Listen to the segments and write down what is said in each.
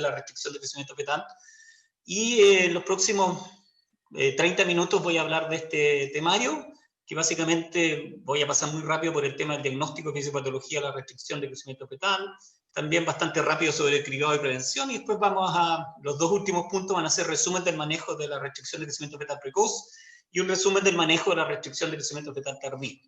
la restricción de crecimiento fetal. Y en los próximos 30 minutos voy a hablar de este temario, que básicamente voy a pasar muy rápido por el tema del diagnóstico, fisiopatología, la restricción de crecimiento fetal, también bastante rápido sobre el cribado y prevención, y después vamos a, los dos últimos puntos van a ser resumen del manejo de la restricción de crecimiento fetal precoz y un resumen del manejo de la restricción de crecimiento fetal tardío.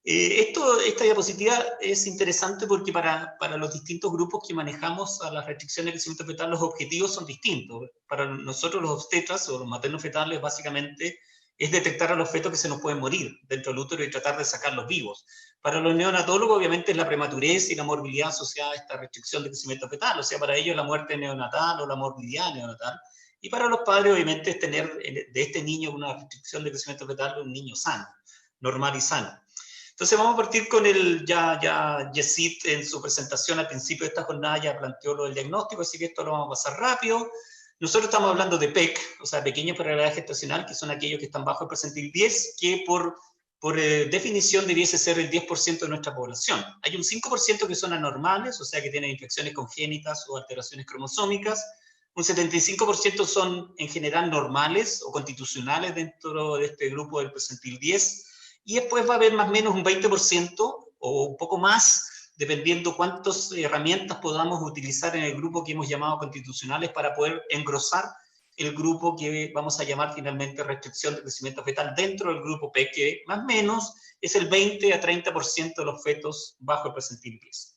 Esta diapositiva es interesante porque para los distintos grupos que manejamos a la restricción de crecimiento fetal, los objetivos son distintos. Para nosotros los obstetras o los maternos fetales básicamente es detectar a los fetos que se nos pueden morir dentro del útero y tratar de sacarlos vivos. Para los neonatólogos obviamente es la prematurez y la morbilidad asociada a esta restricción de crecimiento fetal, o sea, para ellos la muerte neonatal o la morbilidad neonatal. Y para los padres obviamente es tener de este niño una restricción de crecimiento fetal de un niño sano, normal y sano. Entonces vamos a partir con Yesid en su presentación al principio de esta jornada ya planteó lo del diagnóstico, así que esto lo vamos a pasar rápido. Nosotros estamos hablando de PEC, o sea, pequeños para la edad gestacional, que son aquellos que están bajo el percentil 10, que por definición debiese ser el 10% de nuestra población. Hay un 5% que son anormales, o sea, que tienen infecciones congénitas o alteraciones cromosómicas. Un 75% son en general normales o constitucionales dentro de este grupo del percentil 10. Y después va a haber más o menos un 20% o un poco más, dependiendo cuántas herramientas podamos utilizar en el grupo que hemos llamado constitucionales para poder engrosar el grupo que vamos a llamar finalmente restricción de crecimiento fetal dentro del grupo P, que más o menos es el 20 a 30% de los fetos bajo el percentil 10.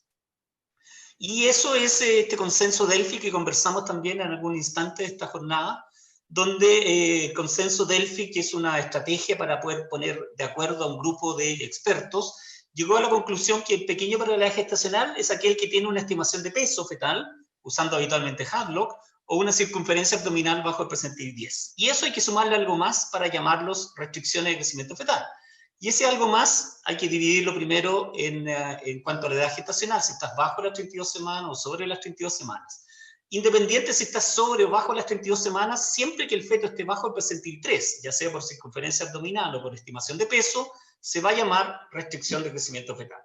Y eso es este consenso Delphi que conversamos también en algún instante de esta jornada, donde el consenso Delphi, que es una estrategia para poder poner de acuerdo a un grupo de expertos, llegó a la conclusión que el pequeño para la edad gestacional es aquel que tiene una estimación de peso fetal, usando habitualmente Hadlock, o una circunferencia abdominal bajo el percentil 10. Y eso hay que sumarle algo más para llamarlos restricciones de crecimiento fetal. Y ese algo más hay que dividirlo primero en cuanto a la edad gestacional, si estás bajo las 32 semanas o sobre las 32 semanas. Independiente si está sobre o bajo las 32 semanas, siempre que el feto esté bajo el percentil 3, ya sea por circunferencia abdominal o por estimación de peso, se va a llamar restricción de crecimiento fetal.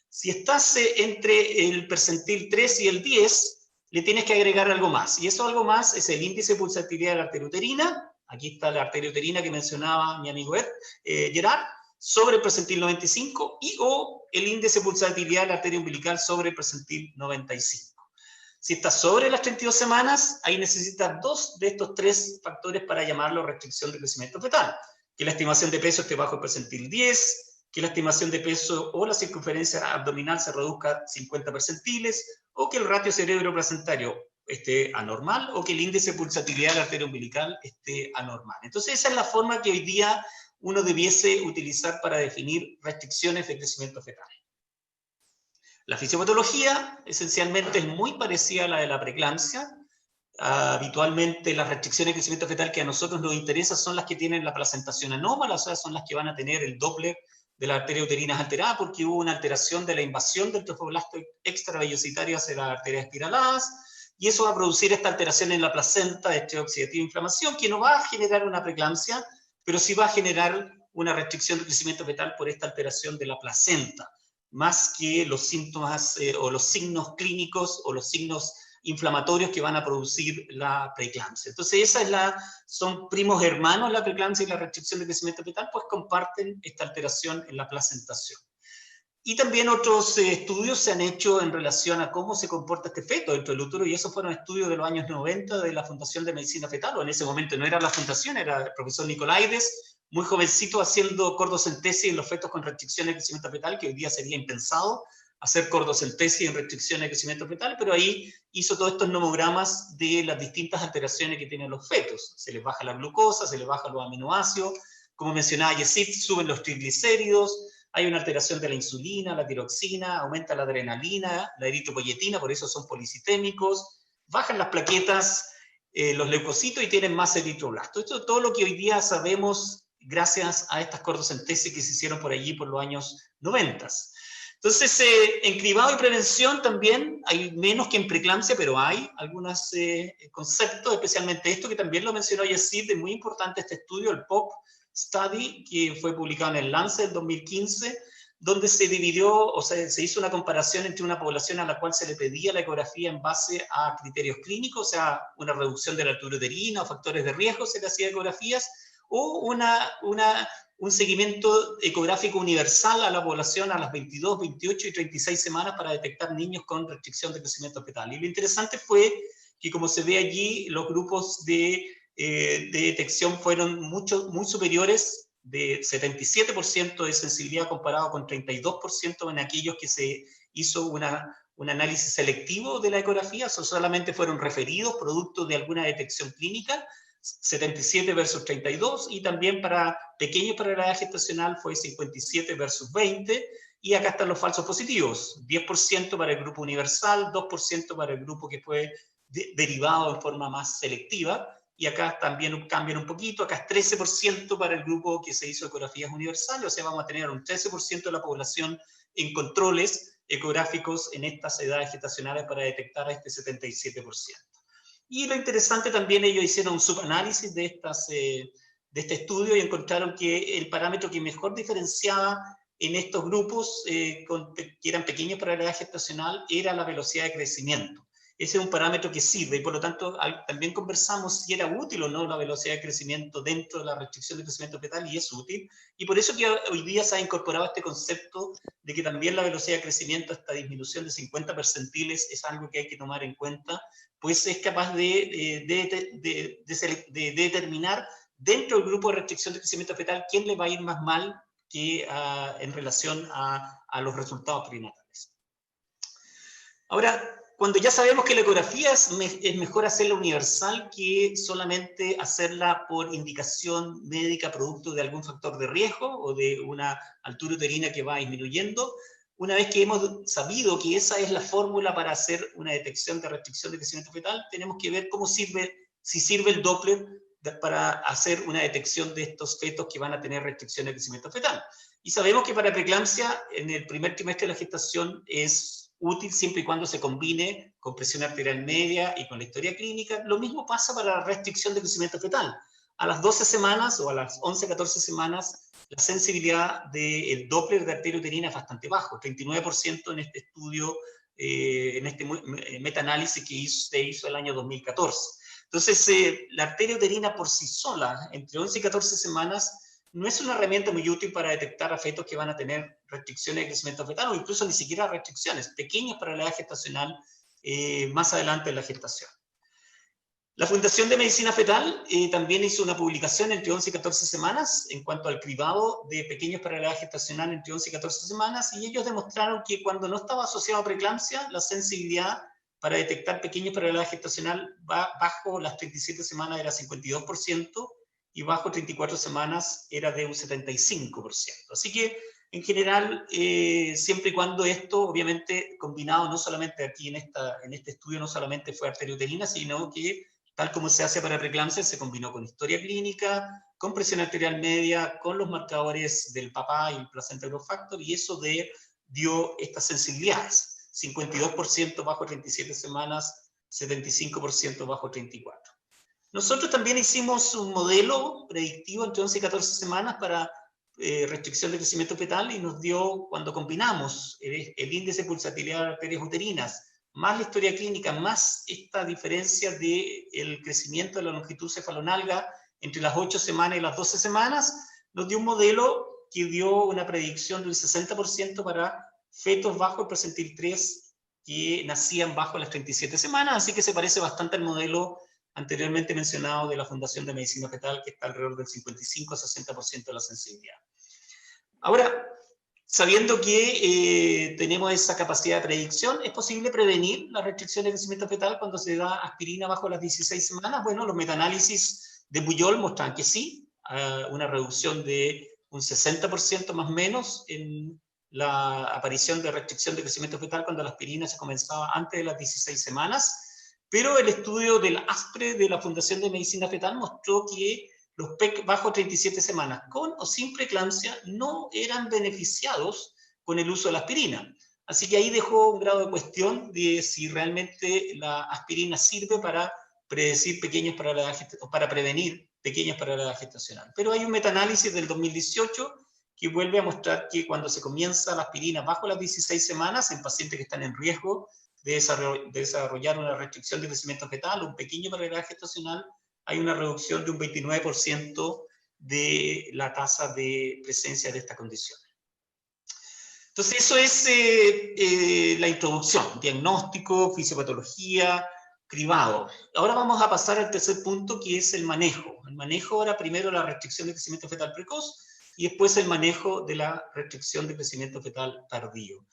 Si estás entre el percentil 3 y el 10, le tienes que agregar algo más. Y eso algo más es el índice de pulsatilidad de la arteria uterina. Aquí está la arteria uterina que mencionaba mi amigo Gerard, sobre el percentil 95, y o el índice de pulsatilidad de la arteria umbilical sobre el percentil 95. Si está sobre las 32 semanas, ahí necesitas dos de estos tres factores para llamarlo restricción de crecimiento fetal. Que la estimación de peso esté bajo el percentil 10, que la estimación de peso o la circunferencia abdominal se reduzca 50 percentiles, o que el ratio cerebro-placentario esté anormal, o que el índice de pulsatilidad de la arteria umbilical esté anormal. Entonces esa es la forma que hoy día uno debiese utilizar para definir restricciones de crecimiento fetal. La fisiopatología esencialmente es muy parecida a la de la preeclampsia. Habitualmente las restricciones de crecimiento fetal que a nosotros nos interesan son las que tienen la placentación anómala, o sea, son las que van a tener el Doppler de la arteria uterina alterada porque hubo una alteración de la invasión del trofoblasto extravellositario hacia las arterias espiraladas, y eso va a producir esta alteración en la placenta de estrés oxidativo e inflamación, que no va a generar una preeclampsia, pero sí va a generar una restricción de crecimiento fetal por esta alteración de la placenta, más que los síntomas o los signos clínicos o los signos inflamatorios que van a producir la preeclampsia. Entonces son primos hermanos la preeclampsia y la restricción de crecimiento fetal, pues comparten esta alteración en la placentación. Y también otros estudios se han hecho en relación a cómo se comporta este feto dentro del útero, y esos fueron estudios de los años 90 de la Fundación de Medicina Fetal, o en ese momento no era la fundación, era el profesor Nicolaides, muy jovencito, haciendo cordocentesis en los fetos con restricciones de crecimiento fetal, que hoy día sería impensado hacer cordocentesis en restricciones de crecimiento fetal, pero ahí hizo todos estos nomogramas de las distintas alteraciones que tienen los fetos. Se les baja la glucosa, se les baja los aminoácidos, como mencionaba Yesid, suben los triglicéridos, hay una alteración de la insulina, la tiroxina, aumenta la adrenalina, la eritropoyetina, por eso son policitémicos, bajan las plaquetas, los leucocitos, y tienen más eritroblastos. Esto es todo lo que hoy día sabemos gracias a estas cordocentesis que se hicieron por allí por los años 90. Entonces, en cribado y prevención también hay menos que en preeclampsia, pero hay algunos conceptos, especialmente esto que también lo mencionó Yesid, es muy importante este estudio, el POP Study, que fue publicado en el Lancet en 2015, donde se dividió, o sea, se hizo una comparación entre una población a la cual se le pedía la ecografía en base a criterios clínicos, o sea, una reducción de la altura uterina o factores de riesgo, se le hacía ecografías, o un seguimiento ecográfico universal a la población a las 22, 28 y 36 semanas para detectar niños con restricción de crecimiento fetal. Y lo interesante fue que, como se ve allí, los grupos de detección fueron muy superiores, de 77% de sensibilidad comparado con 32% en aquellos que se hizo un análisis selectivo de la ecografía, o solamente fueron referidos producto de alguna detección clínica, 77 versus 32, y también para pequeños para la edad gestacional fue 57 versus 20, y acá están los falsos positivos, 10% para el grupo universal, 2% para el grupo que fue derivado en forma más selectiva, y acá también cambian un poquito, acá es 13% para el grupo que se hizo ecografías universales, o sea, vamos a tener un 13% de la población en controles ecográficos en estas edades gestacionales para detectar a este 77%. Y lo interesante también, ellos hicieron un subanálisis de este estudio y encontraron que el parámetro que mejor diferenciaba en estos grupos, que eran pequeños para la edad gestacional, era la velocidad de crecimiento. Ese es un parámetro que sirve, y por lo tanto también conversamos si era útil o no la velocidad de crecimiento dentro de la restricción de crecimiento fetal, y es útil, y por eso que hoy día se ha incorporado este concepto de que también la velocidad de crecimiento, esta disminución de 50 percentiles, es algo que hay que tomar en cuenta, pues es capaz de determinar dentro del grupo de restricción de crecimiento fetal quién le va a ir más mal que en relación a los resultados prenatales. Ahora, cuando ya sabemos que la ecografía es mejor hacerla universal que solamente hacerla por indicación médica producto de algún factor de riesgo o de una altura uterina que va disminuyendo, una vez que hemos sabido que esa es la fórmula para hacer una detección de restricción de crecimiento fetal, tenemos que ver cómo sirve, si sirve el Doppler para hacer una detección de estos fetos que van a tener restricción de crecimiento fetal. Y sabemos que para preeclampsia, en el primer trimestre de la gestación es útil siempre y cuando se combine con presión arterial media y con la historia clínica. Lo mismo pasa para la restricción de crecimiento fetal. A las 12 semanas o a las 11, 14 semanas, la sensibilidad del Doppler de arteria uterina es bastante bajo, 39% en este estudio, en este metaanálisis que se hizo el año 2014. Entonces, la arteria uterina por sí sola, entre 11 y 14 semanas, no es una herramienta muy útil para detectar a fetos que van a tener restricciones de crecimiento fetal, o incluso ni siquiera restricciones, pequeñas para la edad gestacional, más adelante en la gestación. La Fundación de Medicina Fetal también hizo una publicación entre 11 y 14 semanas en cuanto al cribado de pequeños para la edad gestacional entre 11 y 14 semanas, y ellos demostraron que cuando no estaba asociado a preeclampsia, la sensibilidad para detectar pequeños para la edad gestacional bajo las 37 semanas era 52%, y bajo 34 semanas era de un 75%. Así que, en general, siempre y cuando esto, obviamente, combinado no solamente aquí en este estudio, no solamente fue arteria uterina, sino que, tal como se hace para preeclampsia, se combinó con historia clínica, con presión arterial media, con los marcadores del papá y el placenta growth factor, y eso dio estas sensibilidades. 52% bajo 37 semanas, 75% bajo 34. Nosotros también hicimos un modelo predictivo entre 11 y 14 semanas para restricción de crecimiento fetal, y nos dio, cuando combinamos el índice de pulsatilidad de arterias uterinas, más la historia clínica, más esta diferencia del crecimiento de la longitud cefalonalga entre las 8 semanas y las 12 semanas, nos dio un modelo que dio una predicción del 60% para fetos bajo el percentil 3 que nacían bajo las 37 semanas, así que se parece bastante al modelo anteriormente mencionado de la Fundación de Medicina Fetal, que está alrededor del 55 a 60% de la sensibilidad. Ahora, sabiendo que tenemos esa capacidad de predicción, ¿es posible prevenir la restricción de crecimiento fetal cuando se da aspirina bajo las 16 semanas? Bueno, los metaanálisis de Pujol muestran que sí, una reducción de un 60% más o menos en la aparición de restricción de crecimiento fetal cuando la aspirina se comenzaba antes de las 16 semanas, pero el estudio del ASPRE de la Fundación de Medicina Fetal mostró que los PEC bajo 37 semanas, con o sin preeclampsia, no eran beneficiados con el uso de la aspirina. Así que ahí dejó un grado de cuestión de si realmente la aspirina sirve para predecir pequeños para la edad, o para prevenir pequeños para la edad gestacional. Pero hay un metaanálisis del 2018 que vuelve a mostrar que cuando se comienza la aspirina bajo las 16 semanas, en pacientes que están en riesgo de desarrollar una restricción de crecimiento fetal, un pequeño paragrafo gestacional, hay una reducción de un 29% de la tasa de presencia de esta condición. Entonces, eso es la introducción, diagnóstico, fisiopatología, cribado. Ahora vamos a pasar al tercer punto, que es el manejo. El manejo ahora, primero la restricción de crecimiento fetal precoz, y después el manejo de la restricción de crecimiento fetal tardío.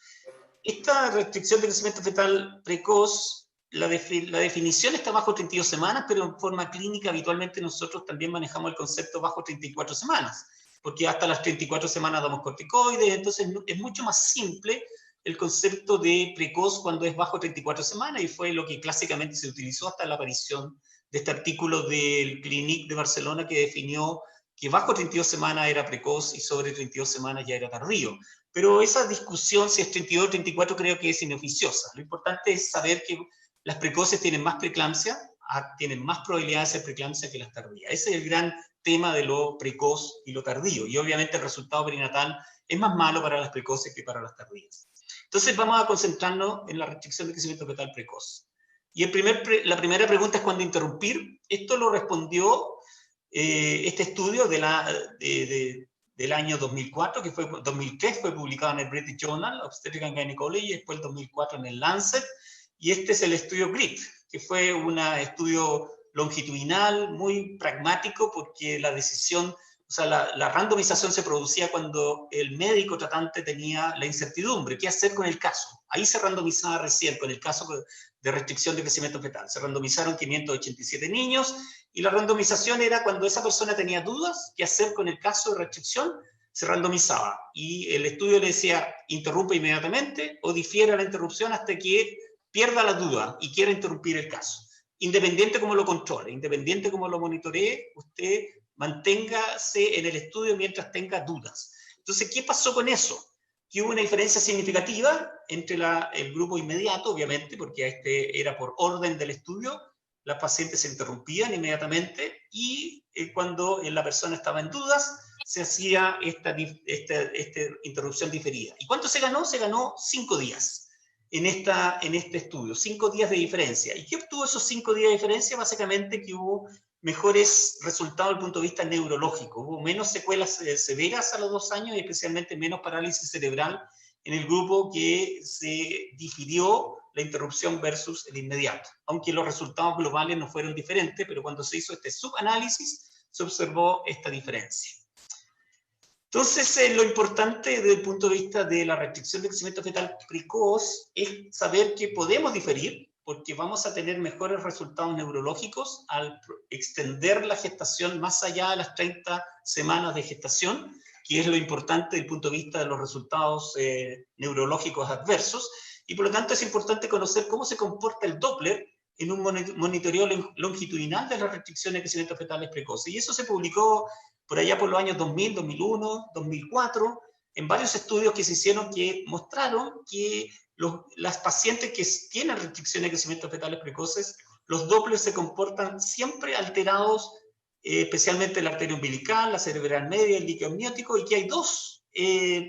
Esta restricción de crecimiento fetal precoz, la definición está bajo 32 semanas, pero en forma clínica habitualmente nosotros también manejamos el concepto bajo 34 semanas, porque hasta las 34 semanas damos corticoides, entonces es mucho más simple el concepto de precoz cuando es bajo 34 semanas, y fue lo que clásicamente se utilizó hasta la aparición de este artículo del Clinic de Barcelona que definió que bajo 32 semanas era precoz y sobre 32 semanas ya era tardío. Pero esa discusión, si es 32 o 34, creo que es inoficiosa. Lo importante es saber que las precoces tienen más preeclampsia, tienen más probabilidad de ser preeclampsia que las tardías. Ese es el gran tema de lo precoz y lo tardío. Y obviamente el resultado perinatal es más malo para las precoces que para las tardías. Entonces vamos a concentrarnos en la restricción de crecimiento fetal precoz. Y la primera pregunta es ¿cuándo interrumpir? Esto lo respondió este estudio del año 2004, que fue 2003, fue publicado en el British Journal of Obstetrics and Gynecology, y después el 2004 en el Lancet, y este es el estudio GRIT, que fue un estudio longitudinal, muy pragmático, porque la decisión, o sea, la randomización se producía cuando el médico tratante tenía la incertidumbre, ¿qué hacer con el caso? Ahí se randomizaba recién con el caso de restricción de crecimiento fetal. Se randomizaron 587 niños, y la randomización era cuando esa persona tenía dudas, qué hacer con el caso de restricción, se randomizaba. Y el estudio le decía, interrumpe inmediatamente o difiere la interrupción hasta que pierda la duda y quiera interrumpir el caso. Independiente como lo controle, independiente como lo monitoree, usted manténgase en el estudio mientras tenga dudas. Entonces, ¿qué pasó con eso? Que hubo una diferencia significativa entre el grupo inmediato, obviamente, porque este era por orden del estudio, las pacientes se interrumpían inmediatamente, y cuando la persona estaba en dudas, se hacía esta interrupción diferida. ¿Y cuánto se ganó? Se ganó 5 días en este estudio, 5 días de diferencia. ¿Y qué obtuvo esos 5 días de diferencia? Básicamente que hubo mejores resultados desde el punto de vista neurológico. Hubo menos secuelas severas a los 2 años, y especialmente menos parálisis cerebral en el grupo que se difirió la interrupción versus el inmediato. Aunque los resultados globales no fueron diferentes, pero cuando se hizo este subanálisis, se observó esta diferencia. Entonces, lo importante desde el punto de vista de la restricción de crecimiento fetal precoz es saber que podemos diferir, porque vamos a tener mejores resultados neurológicos al extender la gestación más allá de las 30 semanas de gestación, que es lo importante desde el punto de vista de los resultados neurológicos adversos, y por lo tanto es importante conocer cómo se comporta el Doppler en un monitoreo longitudinal de las restricciones de crecimiento fetales precoces. Y eso se publicó por allá por los años 2000, 2001, 2004, en varios estudios que se hicieron que mostraron que las pacientes que tienen restricciones de crecimiento fetales precoces, los Dopplers se comportan siempre alterados, especialmente la arteria umbilical, la cerebral media, el líquido amniótico, y que hay 2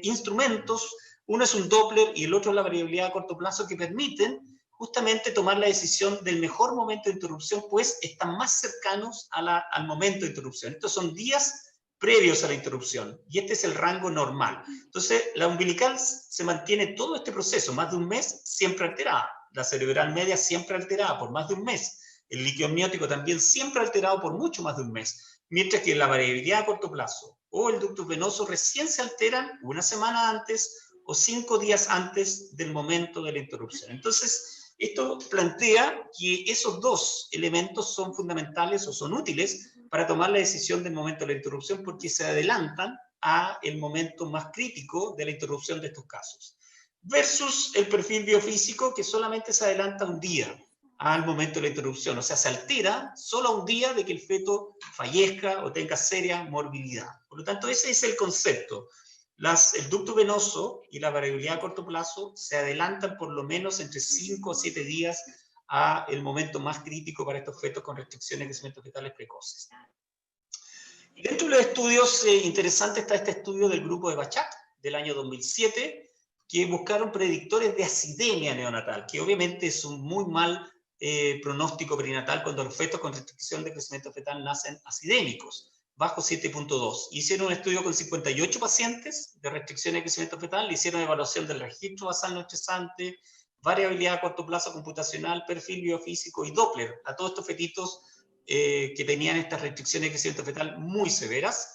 instrumentos, uno es un Doppler y el otro es la variabilidad a corto plazo, que permiten justamente tomar la decisión del mejor momento de interrupción, pues están más cercanos al momento de interrupción. Estos son días previos a la interrupción, y este es el rango normal. Entonces, la umbilical se mantiene todo este proceso, más de un mes, siempre alterada. La cerebral media siempre alterada por más de un mes. El líquido amniótico también siempre alterado por mucho más de un mes. Mientras que la variabilidad a corto plazo o el ductus venoso recién se alteran una semana antes o 5 días antes del momento de la interrupción. Entonces, esto plantea que esos 2 elementos son fundamentales o son útiles para tomar la decisión del momento de la interrupción, porque se adelantan a el momento más crítico de la interrupción de estos casos. Versus el perfil biofísico, que solamente se adelanta un día al momento de la interrupción, o sea, se altera solo a un día de que el feto fallezca o tenga seria morbilidad. Por lo tanto, ese es el concepto. El ducto venoso y la variabilidad a corto plazo se adelantan por lo menos entre 5 o 7 días a el momento más crítico para estos fetos con restricciones de crecimiento fetales precoces. Y dentro de los estudios interesantes está este estudio del grupo de Bachat, del año 2007, que buscaron predictores de acidemia neonatal, que obviamente es un muy mal pronóstico perinatal cuando los fetos con restricción de crecimiento fetal nacen acidémicos, bajo 7.2. Hicieron un estudio con 58 pacientes de restricción de crecimiento fetal, le hicieron evaluación del registro basal no estresante, variabilidad a corto plazo computacional, perfil biofísico y Doppler, a todos estos fetitos que tenían estas restricciones de crecimiento fetal muy severas.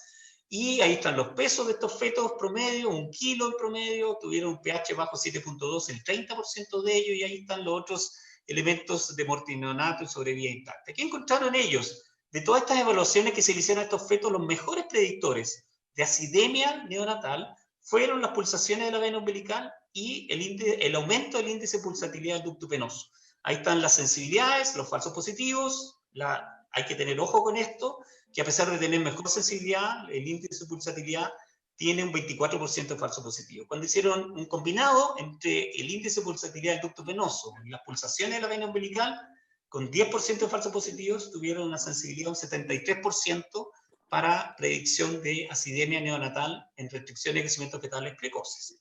Y ahí están los pesos de estos fetos promedio, 1 kilo en promedio, tuvieron un pH bajo 7.2 el 30% de ellos, y ahí están los otros elementos de morte neonato y sobrevida intacta. ¿Qué encontraron ellos? De todas estas evaluaciones que se le hicieron a estos fetos, los mejores predictores de acidemia neonatal fueron las pulsaciones de la vena umbilical y el aumento del índice de pulsatilidad del ducto venoso. Ahí están las sensibilidades, los falsos positivos, hay que tener ojo con esto, que a pesar de tener mejor sensibilidad, el índice de pulsatilidad tiene un 24% de falso positivo. Cuando hicieron un combinado entre el índice de pulsatilidad del ducto venoso y las pulsaciones de la vena umbilical, con 10% de falsos positivos, tuvieron una sensibilidad de un 73% para predicción de acidemia neonatal en restricciones de crecimiento fetales precoces.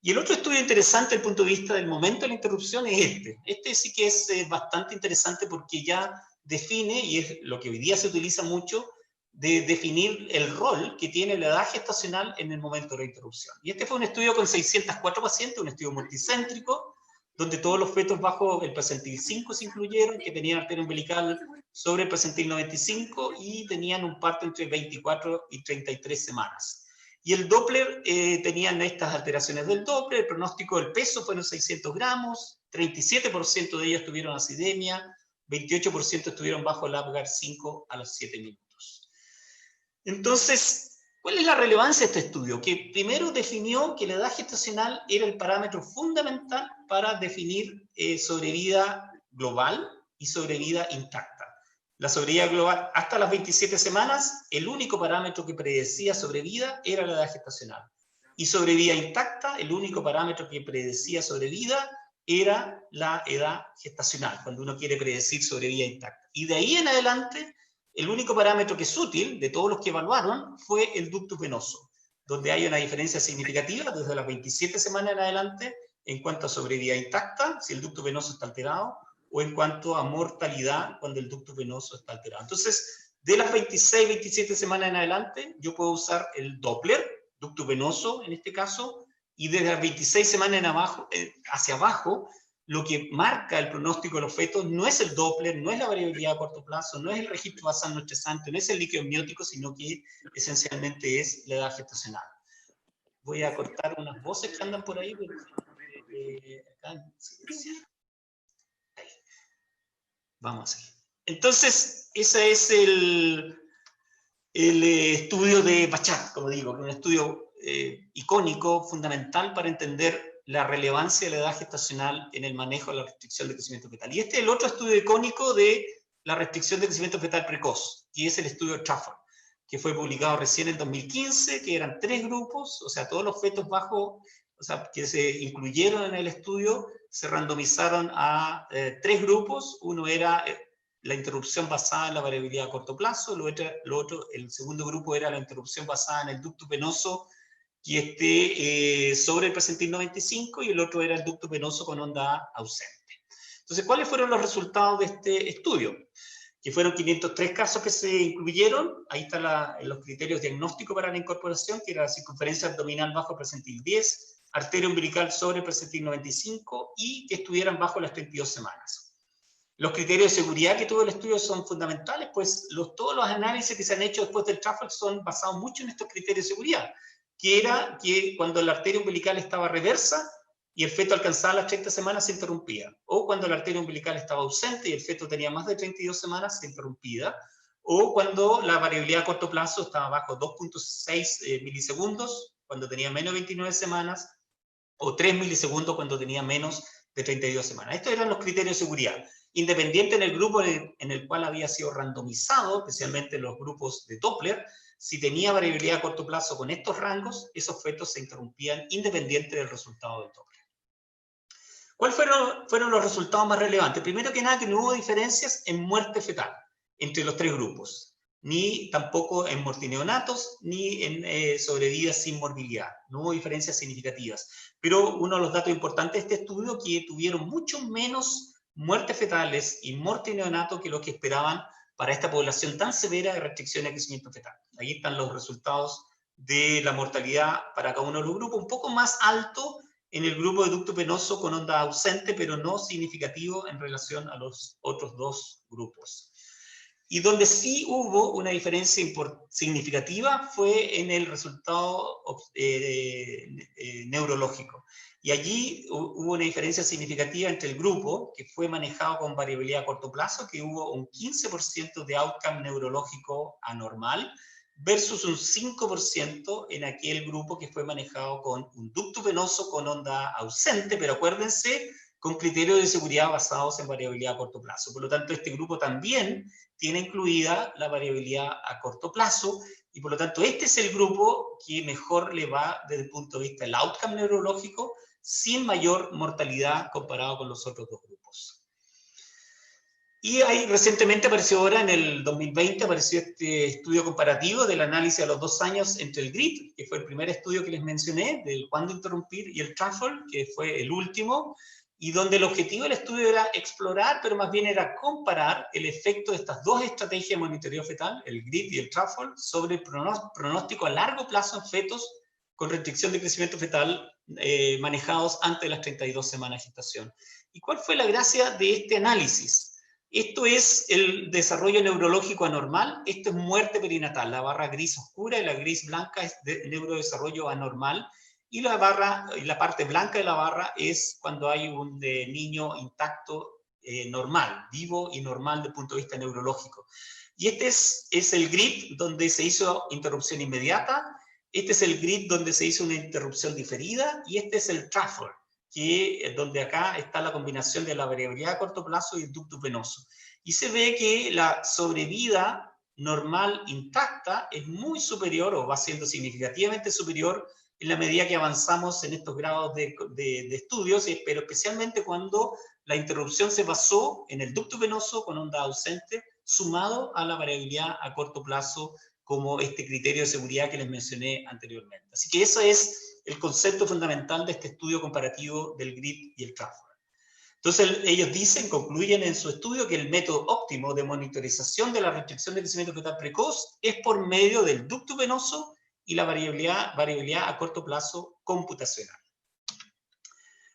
Y el otro estudio interesante desde el punto de vista del momento de la interrupción es este. Este sí que es bastante interesante porque ya define, y es lo que hoy día se utiliza mucho, de definir el rol que tiene la edad gestacional en el momento de la interrupción. Y este fue un estudio con 604 pacientes, un estudio multicéntrico, donde todos los fetos bajo el percentil 5 se incluyeron, que tenían arteria umbilical sobre el percentil 95 y tenían un parto entre 24 y 33 semanas. Y el Doppler, tenían estas alteraciones del Doppler, el pronóstico del peso fueron 600 gramos, 37% de ellos tuvieron acidemia, 28% estuvieron bajo el Apgar 5 a los 7 minutos. Entonces, ¿cuál es la relevancia de este estudio? Que primero definió que la edad gestacional era el parámetro fundamental para definir sobrevida global y sobrevida intacta. La sobrevida global hasta las 27 semanas, el único parámetro que predecía sobrevida era la edad gestacional. Y sobrevida intacta, el único parámetro que predecía sobrevida era la edad gestacional, cuando uno quiere predecir sobrevida intacta. Y de ahí en adelante, el único parámetro que es útil, de todos los que evaluaron, fue el ductus venoso, donde hay una diferencia significativa desde las 27 semanas en adelante en cuanto a sobrevida intacta, si el ductus venoso está alterado, o en cuanto a mortalidad cuando el ductus venoso está alterado. Entonces, de las 26, 27 semanas en adelante, yo puedo usar el Doppler, ductus venoso en este caso, y desde las 26 semanas hacia abajo, lo que marca el pronóstico de los fetos no es el Doppler, no es la variabilidad a corto plazo, no es el registro basal no estresante, no es el líquido amniótico, sino que esencialmente es la edad gestacional. Voy a cortar unas voces que andan por ahí, acá en silencio. Vamos a seguir. Entonces, ese es el estudio de Bachat, como digo, un estudio icónico, fundamental para entender la relevancia de la edad gestacional en el manejo de la restricción de crecimiento fetal. Y este es el otro estudio icónico de la restricción de crecimiento fetal precoz, que es el estudio Trafford, que fue publicado recién en 2015, que eran 3 grupos, o sea, todos los fetos bajos, o sea, que se incluyeron en el estudio, se randomizaron a 3 grupos. Uno era la interrupción basada en la variabilidad a corto plazo, el segundo grupo era la interrupción basada en el ductus venoso que esté sobre el percentil 95, y el otro era el ductus venoso con onda A ausente. Entonces, ¿cuáles fueron los resultados de este estudio? Que fueron 503 casos que se incluyeron, ahí están los criterios diagnósticos para la incorporación, que era la circunferencia abdominal bajo percentil 10, arteria umbilical sobre percentil 95, y que estuvieran bajo las 32 semanas. Los criterios de seguridad que tuvo el estudio son fundamentales, pues todos los análisis que se han hecho después del Trafford son basados mucho en estos criterios de seguridad, que era que cuando la arteria umbilical estaba reversa y el feto alcanzaba las 30 semanas, se interrumpía. O cuando la arteria umbilical estaba ausente y el feto tenía más de 32 semanas, se interrumpía. O cuando la variabilidad a corto plazo estaba bajo 2.6 milisegundos, cuando tenía menos de 29 semanas, o 3 milisegundos cuando tenía menos de 32 semanas. Estos eran los criterios de seguridad. Independiente en el grupo en el cual había sido randomizado, especialmente los grupos de Doppler, si tenía variabilidad a corto plazo con estos rangos, esos fetos se interrumpían independiente del resultado del Doppler. ¿Cuáles fueron los resultados más relevantes? Primero que nada, que no hubo diferencias en muerte fetal entre los 3 grupos. ni tampoco en mortineonatos, ni en sobrevidas sin morbilidad. No hubo diferencias significativas. Pero uno de los datos importantes de este estudio que tuvieron mucho menos muertes fetales y mortineonatos que lo que esperaban para esta población tan severa de restricción de crecimiento fetal. Ahí están los resultados de la mortalidad para cada uno de los grupos, un poco más alto en el grupo de ducto venoso con onda ausente, pero no significativo en relación a los otros dos grupos. Y donde sí hubo una diferencia significativa fue en el resultado neurológico. Y allí hubo una diferencia significativa entre el grupo que fue manejado con variabilidad a corto plazo, que hubo un 15% de outcome neurológico anormal, versus un 5% en aquel grupo que fue manejado con un ducto venoso con onda ausente, pero acuérdense, con criterios de seguridad basados en variabilidad a corto plazo. Por lo tanto, este grupo también tiene incluida la variabilidad a corto plazo, y por lo tanto este es el grupo que mejor le va desde el punto de vista del outcome neurológico, sin mayor mortalidad comparado con los otros dos grupos. Y ahí recientemente apareció ahora, en el 2020, apareció este estudio comparativo del análisis a los 2 años entre el GRID, que fue el primer estudio que les mencioné, del cuándo interrumpir, y el TRAFL, que fue el último, y donde el objetivo del estudio era explorar, pero más bien era comparar el efecto de estas dos estrategias de monitoreo fetal, el GRID y el TRAFL, sobre el pronóstico a largo plazo en fetos con restricción de crecimiento fetal manejados antes de las 32 semanas de gestación. ¿Y cuál fue la gracia de este análisis? Esto es el desarrollo neurológico anormal, esto es muerte perinatal, la barra gris oscura y la gris blanca es de neurodesarrollo anormal, y la parte blanca de la barra es cuando hay un niño intacto normal, vivo y normal desde el punto de vista neurológico. Y este es el GRID donde se hizo interrupción inmediata, este es el GRID donde se hizo una interrupción diferida, y este es el TRAFL, donde acá está la combinación de la variabilidad a corto plazo y el ductus venoso. Y se ve que la sobrevida normal intacta es muy superior, o va siendo significativamente superior, en la medida que avanzamos en estos grados de estudios, pero especialmente cuando la interrupción se basó en el ductus venoso con onda ausente, sumado a la variabilidad a corto plazo como este criterio de seguridad que les mencioné anteriormente. Así que eso es el concepto fundamental de este estudio comparativo del GRID y el TRAFL. Entonces ellos concluyen en su estudio que el método óptimo de monitorización de la restricción de crecimiento fetal precoz es por medio del ducto venoso y la variabilidad a corto plazo computacional.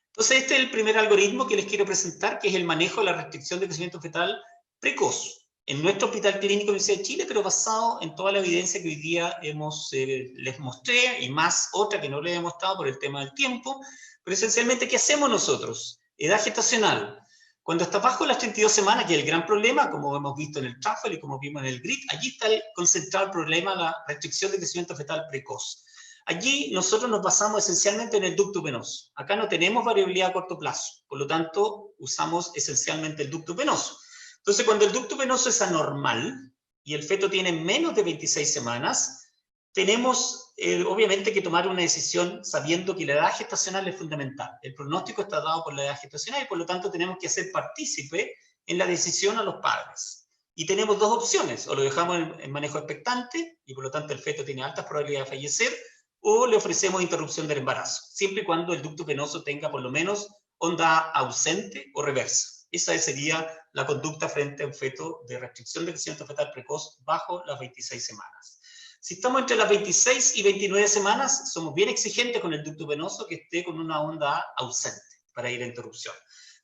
Entonces este es el primer algoritmo que les quiero presentar, que es el manejo de la restricción de crecimiento fetal precoz en nuestro Hospital Clínico de la Universidad de Chile, pero basado en toda la evidencia que hoy día les mostré, y más otra que no les he mostrado por el tema del tiempo. Pero esencialmente, ¿qué hacemos nosotros? Edad gestacional. Cuando está bajo las 32 semanas, que es el gran problema, como hemos visto en el TRAFL y como vimos en el GRID, allí está concentrado el problema, la restricción de crecimiento fetal precoz. Allí nosotros nos basamos esencialmente en el ductus venoso. Acá no tenemos variabilidad a corto plazo, por lo tanto usamos esencialmente el ductus venoso. Entonces, cuando el ductus venoso es anormal y el feto tiene menos de 26 semanas, tenemos obviamente que tomar una decisión sabiendo que la edad gestacional es fundamental. El pronóstico está dado por la edad gestacional y por lo tanto tenemos que hacer partícipe en la decisión a los padres. Y tenemos dos opciones: o lo dejamos en manejo expectante y por lo tanto el feto tiene altas probabilidades de fallecer, o le ofrecemos interrupción del embarazo, siempre y cuando el ductus venoso tenga por lo menos onda ausente o reversa. Esa sería la conducta frente a un feto de restricción de crecimiento fetal precoz bajo las 26 semanas. Si estamos entre las 26 y 29 semanas, somos bien exigentes con el ductus venoso que esté con una onda ausente para ir a interrupción.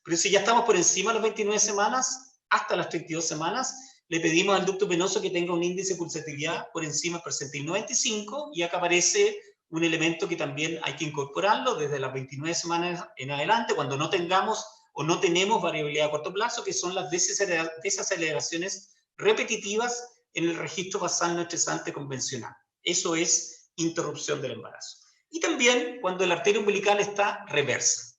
Pero si ya estamos por encima de las 29 semanas, hasta las 32 semanas, le pedimos al ductus venoso que tenga un índice de pulsatilidad por encima del percentil 95, y acá aparece un elemento que también hay que incorporarlo desde las 29 semanas en adelante, cuando no tengamos o no tenemos variabilidad a corto plazo, que son las desaceleraciones repetitivas en el registro basal no estresante convencional. Eso es interrupción del embarazo. Y también cuando la arteria umbilical está reversa.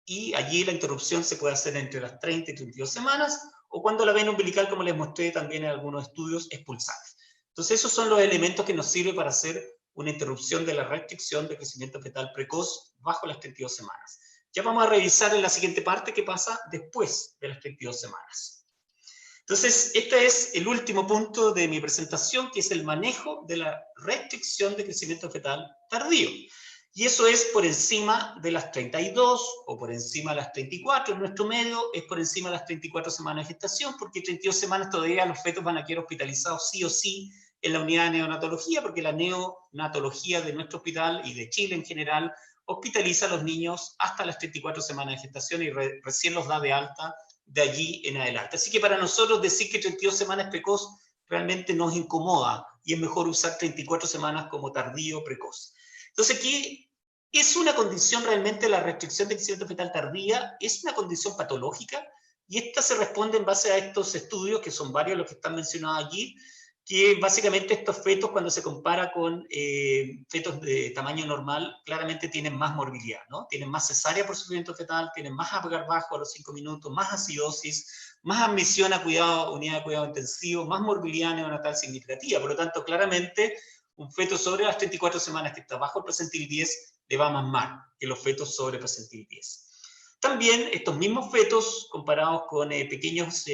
Y allí la interrupción se puede hacer entre las 30 y 32 semanas, o cuando la vena umbilical, como les mostré también en algunos estudios, es pulsante. Entonces esos son los elementos que nos sirven para hacer una interrupción de la restricción de crecimiento fetal precoz bajo las 32 semanas. Ya vamos a revisar en la siguiente parte qué pasa después de las 32 semanas. Entonces, este es el último punto de mi presentación, que es el manejo de la restricción de crecimiento fetal tardío. Y eso es por encima de las 32 o por encima de las 34. En nuestro medio es por encima de las 34 semanas de gestación, porque 32 semanas todavía los fetos van a quedar hospitalizados sí o sí en la unidad de neonatología, porque la neonatología de nuestro hospital y de Chile en general hospitaliza a los niños hasta las 34 semanas de gestación y recién los da de alta de allí en adelante. Así que para nosotros decir que 32 semanas es precoz realmente nos incomoda y es mejor usar 34 semanas como tardío precoz. Entonces aquí es una condición realmente, la restricción de crecimiento fetal tardía es una condición patológica y esta se responde en base a estos estudios, que son varios los que están mencionados allí, que básicamente estos fetos, cuando se compara con fetos de tamaño normal, claramente tienen más morbilidad, ¿no? Tienen más cesárea por sufrimiento fetal, tienen más Apgar bajo a los 5 minutos, más acidosis, más admisión a unidad de cuidado intensivo, más morbilidad neonatal significativa. Por lo tanto, claramente, un feto sobre las 34 semanas que está bajo el percentil 10 le va más mal que los fetos sobre el percentil 10. También estos mismos fetos, comparados con pequeños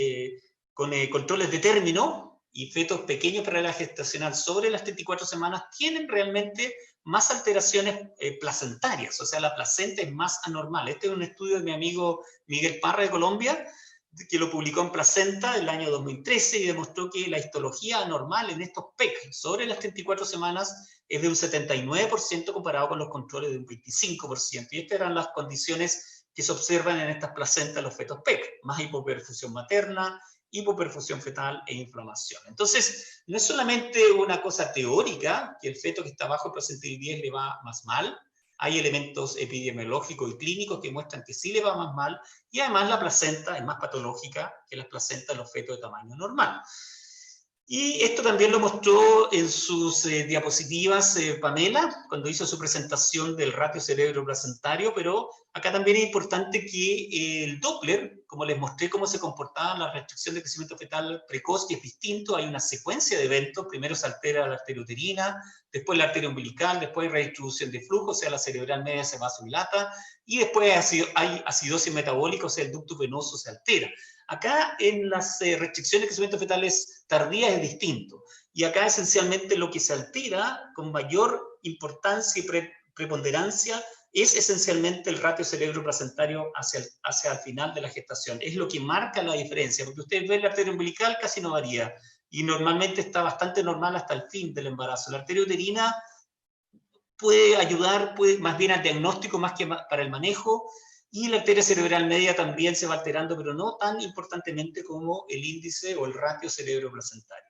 controles de término, y fetos pequeños para la gestacional sobre las 34 semanas tienen realmente más alteraciones placentarias, o sea, la placenta es más anormal. Este es un estudio de mi amigo Miguel Parra de Colombia, que lo publicó en Placenta el año 2013 y demostró que la histología anormal en estos PEC sobre las 34 semanas es de un 79% comparado con los controles de un 25%. Y estas eran las condiciones que se observan en estas placentas de los fetos PEC, más hipoperfusión materna, hipoperfusión fetal e inflamación. Entonces, no es solamente una cosa teórica, que el feto que está bajo el percentil 10 le va más mal, hay elementos epidemiológicos y clínicos que muestran que sí le va más mal, y además la placenta es más patológica que las placentas de los fetos de tamaño normal. Y esto también lo mostró en sus diapositivas Pamela, cuando hizo su presentación del ratio cerebro-placentario, pero acá también es importante que el Doppler, como les mostré cómo se comportaba la restricción de crecimiento fetal precoz, que es distinto, hay una secuencia de eventos, primero se altera la arteria uterina, después la arteria umbilical, después hay redistribución de flujo, o sea, la cerebral media se vasodilata, y después hay acidosis metabólica, o sea, el ducto venoso se altera. Acá en las restricciones de crecimiento fetales tardías es distinto. Y acá esencialmente lo que se altera con mayor importancia y preponderancia es esencialmente el ratio cerebro-placentario hacia el final de la gestación. Es lo que marca la diferencia, porque ustedes ven la arteria umbilical casi no varía y normalmente está bastante normal hasta el fin del embarazo. La arteria uterina puede ayudar más bien al diagnóstico más que para el manejo, y la arteria cerebral media también se va alterando, pero no tan importantemente como el índice o el ratio cerebro-placentario.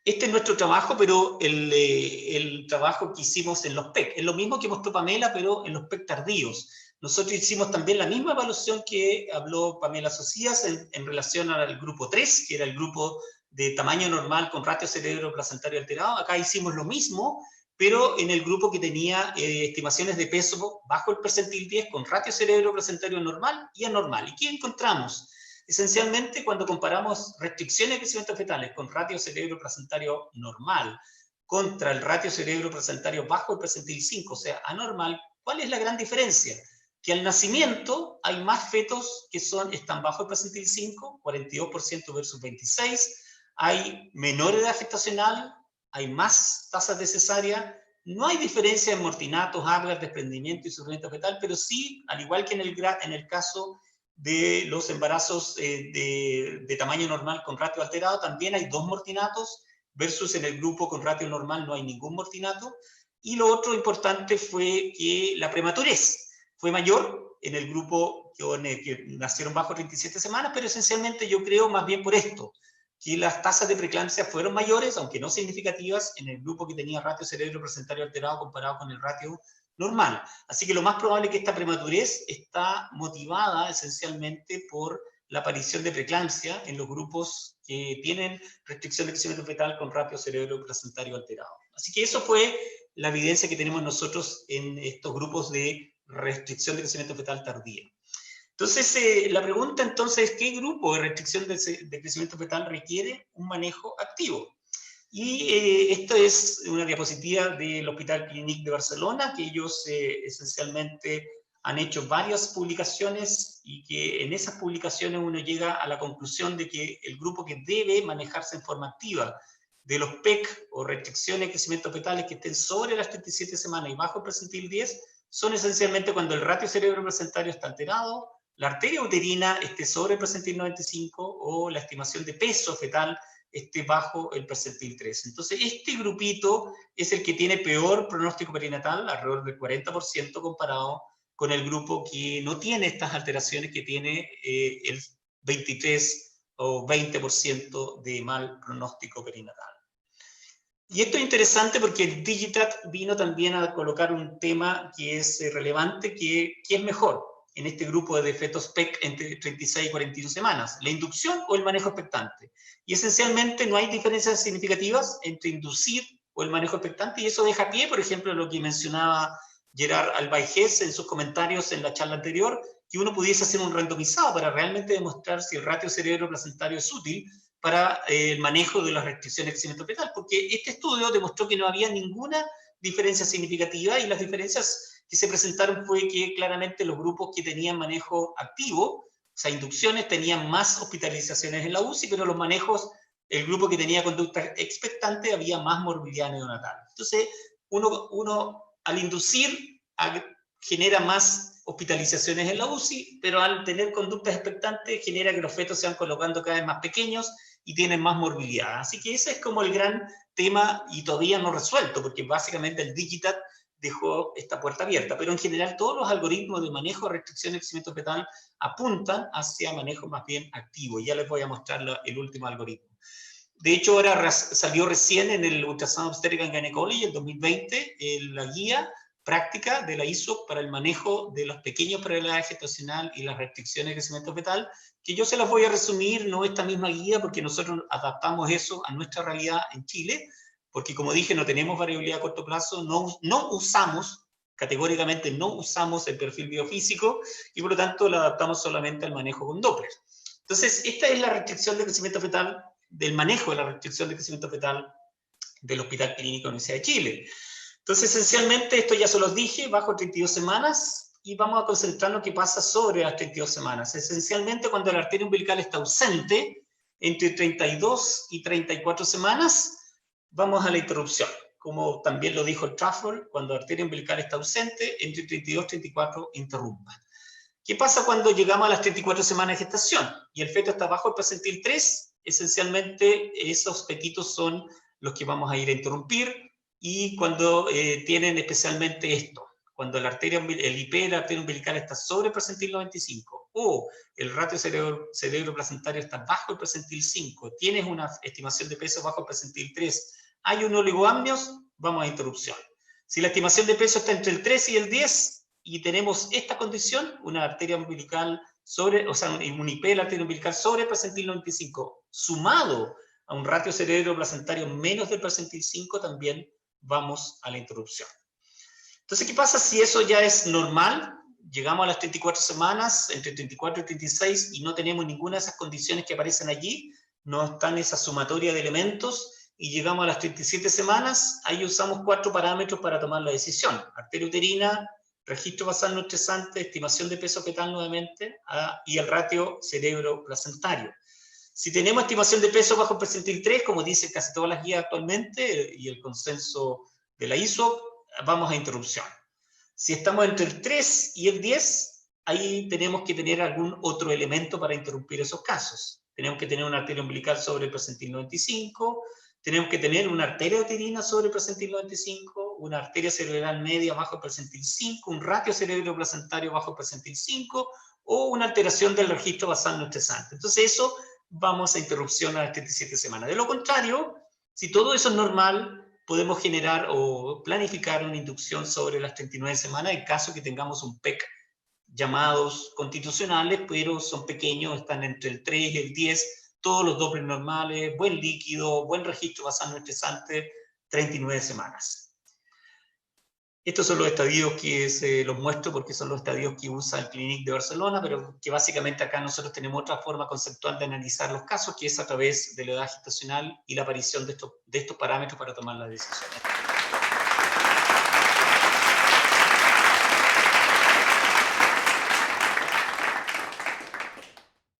Este es nuestro trabajo, pero el trabajo que hicimos en los PEC. Es lo mismo que mostró Pamela, pero en los PEC tardíos. Nosotros hicimos también la misma evaluación que habló Pamela Socias en relación al grupo 3, que era el grupo de tamaño normal con ratio cerebro-placentario alterado. Acá hicimos lo mismo, pero en el grupo que tenía estimaciones de peso bajo el percentil 10 con ratio cerebro-placentario normal y anormal. ¿Y qué encontramos? Esencialmente, cuando comparamos restricciones de crecimiento fetales con ratio cerebro-placentario normal contra el ratio cerebro-placentario bajo el percentil 5, o sea, anormal, ¿cuál es la gran diferencia? Que al nacimiento hay más fetos que están bajo el percentil 5, 42% versus 26%, hay menor edad gestacional, hay más tasas de cesárea, no hay diferencia en mortinatos, Apgar, desprendimiento y sufrimiento fetal, pero sí, al igual que en el caso de los embarazos de tamaño normal con ratio alterado, también hay 2 mortinatos, versus en el grupo con ratio normal no hay ningún mortinato. Y lo otro importante fue que la prematurez fue mayor en el grupo que nacieron bajo 37 semanas, pero esencialmente yo creo más bien por esto, que las tasas de preeclampsia fueron mayores, aunque no significativas, en el grupo que tenía ratio cerebro-placentario alterado comparado con el ratio normal. Así que lo más probable es que esta prematurez está motivada esencialmente por la aparición de preeclampsia en los grupos que tienen restricción de crecimiento fetal con ratio cerebro-placentario alterado. Así que eso fue la evidencia que tenemos nosotros en estos grupos de restricción de crecimiento fetal tardía. Entonces, la pregunta entonces es, ¿qué grupo de restricción de crecimiento fetal requiere un manejo activo? Y esto es una diapositiva del Hospital Clínic de Barcelona, que ellos esencialmente han hecho varias publicaciones y que en esas publicaciones uno llega a la conclusión de que el grupo que debe manejarse en forma activa de los PEC o restricciones de crecimiento fetales que estén sobre las 37 semanas y bajo el percentil 10 son esencialmente cuando el ratio cerebro-placentario está alterado, la arteria uterina esté sobre el percentil 95 o la estimación de peso fetal esté bajo el percentil 3. Entonces, este grupito es el que tiene peor pronóstico perinatal, alrededor del 40% comparado con el grupo que no tiene estas alteraciones, que tiene el 23 o 20% de mal pronóstico perinatal. Y esto es interesante porque el Digitat vino también a colocar un tema que es relevante, que es mejor en este grupo de fetos PEC entre 36 y 41 semanas, la inducción o el manejo expectante. Y esencialmente no hay diferencias significativas entre inducir o el manejo expectante, y eso deja pie, por ejemplo, lo que mencionaba Gerard Albaigés en sus comentarios en la charla anterior, que uno pudiese hacer un randomizado para realmente demostrar si el ratio cerebro-placentario es útil para el manejo de las restricciones de crecimiento fetal, porque este estudio demostró que no había ninguna diferencia significativa, y las diferencias que se presentaron fue que claramente los grupos que tenían manejo activo, o sea, inducciones, tenían más hospitalizaciones en la UCI, pero los manejos, el grupo que tenía conducta expectante, había más morbilidad neonatal. Entonces, uno al inducir genera más hospitalizaciones en la UCI, pero al tener conductas expectantes genera que los fetos se van colocando cada vez más pequeños y tienen más morbilidad. Así que ese es como el gran tema, y todavía no resuelto, porque básicamente el Digitat dejó esta puerta abierta, pero en general todos los algoritmos de manejo de restricción de crecimiento fetal apuntan hacia manejo más bien activo. Ya les voy a mostrar el último algoritmo. De hecho, ahora salió recién en el Ultrasound Obstetric and Gynecology, en 2020, la guía práctica de la ISO para el manejo de los pequeños para la edad gestacional y las restricciones de crecimiento fetal, que yo se las voy a resumir, no esta misma guía, porque nosotros adaptamos eso a nuestra realidad en Chile, porque como dije, no tenemos variabilidad a corto plazo, no usamos, categóricamente no usamos el perfil biofísico, y por lo tanto lo adaptamos solamente al manejo con Doppler. Entonces, esta es la restricción de crecimiento fetal, del manejo de la restricción de crecimiento fetal del Hospital Clínico de la Universidad de Chile. Entonces, esencialmente, esto ya se los dije, bajo 32 semanas, y vamos a concentrarnos qué pasa sobre las 32 semanas. Esencialmente, cuando la arteria umbilical está ausente, entre 32 y 34 semanas, vamos a la interrupción. Como también lo dijo el Trafford, cuando la arteria umbilical está ausente, entre 32 y 34, interrumpa. ¿Qué pasa cuando llegamos a las 34 semanas de gestación y el feto está bajo el percentil 3? Esencialmente, esos fetitos son los que vamos a ir a interrumpir, y cuando tienen especialmente esto, cuando la arteria, el IP de la arteria umbilical está sobre el percentil 95 o el ratio cerebro-placentario está bajo el percentil 5, tienes una estimación de peso bajo el percentil 3, hay un oligoamnios, vamos a interrupción. Si la estimación de peso está entre el 3 y el 10 y tenemos esta condición, una arteria umbilical sobre, o sea, un IP de la arteria umbilical sobre el percentil 95, sumado a un ratio cerebro-placentario menos del percentil 5, también vamos a la interrupción. Entonces, ¿qué pasa si eso ya es normal? Llegamos a las 34 semanas, entre 34 y 36, y no tenemos ninguna de esas condiciones que aparecen allí, no están esa sumatoria de elementos, y llegamos a las 37 semanas, ahí usamos 4 parámetros para tomar la decisión: arteria uterina, registro basal no estresante, estimación de peso fetal nuevamente, y el ratio cerebro-placentario. Si tenemos estimación de peso bajo el percentil 3, como dicen casi todas las guías actualmente, y el consenso de la ISO, vamos a interrupción. Si estamos entre el 3 y el 10, ahí tenemos que tener algún otro elemento para interrumpir esos casos. Tenemos que tener una arteria umbilical sobre el percentil 95, tenemos que tener una arteria uterina sobre el percentil 95, una arteria cerebral media bajo el percentil 5, un ratio cerebro-placentario bajo el percentil 5, o una alteración del registro basal no estresante. Entonces eso, vamos a interrupción a las 37 semanas. De lo contrario, si todo eso es normal, podemos generar o planificar una inducción sobre las 39 semanas en caso que tengamos un PEC llamados constitucionales, pero son pequeños, están entre el 3 y el 10, todos los dobles normales, buen líquido, buen registro basal no estresante, 39 semanas. Estos son los estadios que se los muestro porque son los estadios que usa el Clinic de Barcelona, pero que básicamente acá nosotros tenemos otra forma conceptual de analizar los casos, que es a través de la edad gestacional y la aparición de estos parámetros para tomar las decisiones.